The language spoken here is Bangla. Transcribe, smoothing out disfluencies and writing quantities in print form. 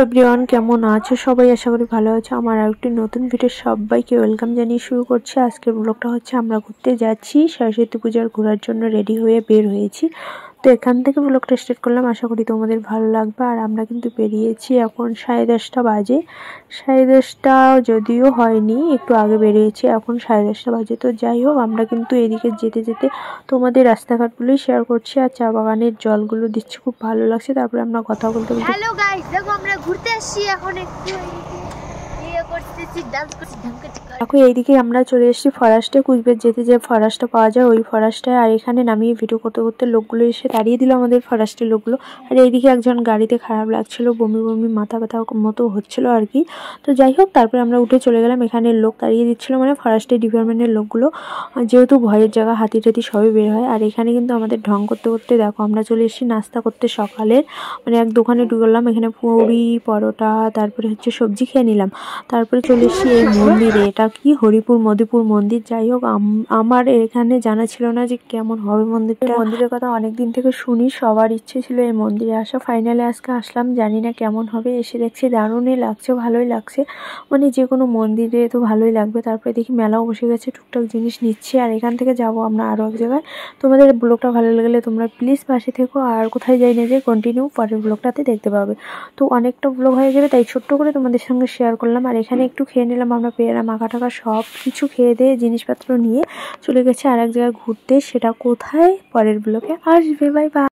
এভরিওয়ান, কেমন আছো সবাই? আশা করি ভালো আছো। আমার আরেকটি নতুন ভিডিও সবাইকে ওয়েলকাম জানিয়ে শুরু করছি। আজকের ব্লগটা হচ্ছে আমরা ঘুরতে যাচ্ছি, সরস্বতী পূজার ঘোরার জন্য রেডি হয়ে বের হয়েছি। তো এখান থেকে ব্লগটা স্টার্ট করলাম, আশা করি তোমাদের ভালো লাগবে। আর আমরা কিন্তু বেরিয়েছি, এখন 10:30 বাজে। 10:30 যদিও হয়নি, একটু আগে বেরিয়েছি, এখন 10:30 বাজে। তো যাই হোক, আমরা কিন্তু এদিকে যেতে যেতে তোমাদের রাস্তাঘাটগুলোই শেয়ার করছি আর চা বাগানের জলগুলো দিচ্ছি, খুব ভালো লাগছে। তারপরে আমরা কথা বলতে বলতে হ্যালো গাইস, দেখো আমরা ঘুরতে আসছি, এখন একটু ইয়ে করতেছি, ডান্স করছি, দেখো এইদিকে আমরা চলে এসেছি ফরেস্টে। কুচবিহার যেতে যে ফরেস্টটা পাওয়া যায় ওই ফরেস্টটায়। আর এখানে নামিয়ে ভিডিও করতে করতে লোকগুলো এসে দাঁড়িয়ে দিল আমাদের ফরেস্টের লোকগুলো। আর এইদিকে একজন গাড়িতে খারাপ লাগছিল, বমি বমি মাথা ব্যথা মতো হচ্ছিল আর কি। তো যাই হোক, তারপরে আমরা উঠে চলে গেলাম। এখানে লোক দাঁড়িয়ে দিচ্ছিল, মানে ফরেস্টের ডিপার্টমেন্টের লোকগুলো, যেহেতু ভয়ের জায়গা, হাতি টাতি সবই বের হয়। আর এখানে কিন্তু আমাদের ঢং করতে করতে দেখো আমরা চলে এসেছি নাস্তা করতে সকালের, মানে এক দোকানে ঢুকলাম। এখানে পুরি পরোটা তারপরে হচ্ছে সবজি খেয়ে নিলাম। তারপরে চলে এসেছি এই মন্দিরে, এটা কি হরিপুর মদিপুর মন্দির। যাই হোক, আমার এখানে জানা ছিল না যে কেমন হবে মন্দিরটা। মন্দিরের কথা অনেকদিন থেকে শুনি, সবার ইচ্ছে ছিল এই মন্দিরে আসা। ফাইনালি আজকে আসলাম, জানি না কেমন হবে। এসে দেখছি দারুণই লাগছে, ভালোই লাগছে, মানে যে কোনো মন্দিরে তো ভালোই লাগবে। তারপরে দেখি মেলাও বসে গেছে, টুকটাক জিনিস নিচ্ছি। আর এখান থেকে যাব আমরা আরও এক জায়গায়। তোমাদের ব্লগটা ভালো লাগলে তোমরা প্লিজ পাশে থেকো, আর কোথায় যাই না যে কন্টিনিউ পরের ব্লগটাতে দেখতে পাবে। তো অনেকটা ব্লগ হয়ে যাবে, তাই ছোট্ট করে তোমাদের সঙ্গে শেয়ার করলাম। আর এখানে একটু খেয়ে নিলাম আমরা, পেয়ারা মাখা টাকা সব কিছু খেয়ে দিয়ে জিনিসপত্র নিয়ে চলে গেছে আর এক জায়গায় ঘুরতে। সেটা কোথায় পরের ব্লগে আসবে। Bye bye.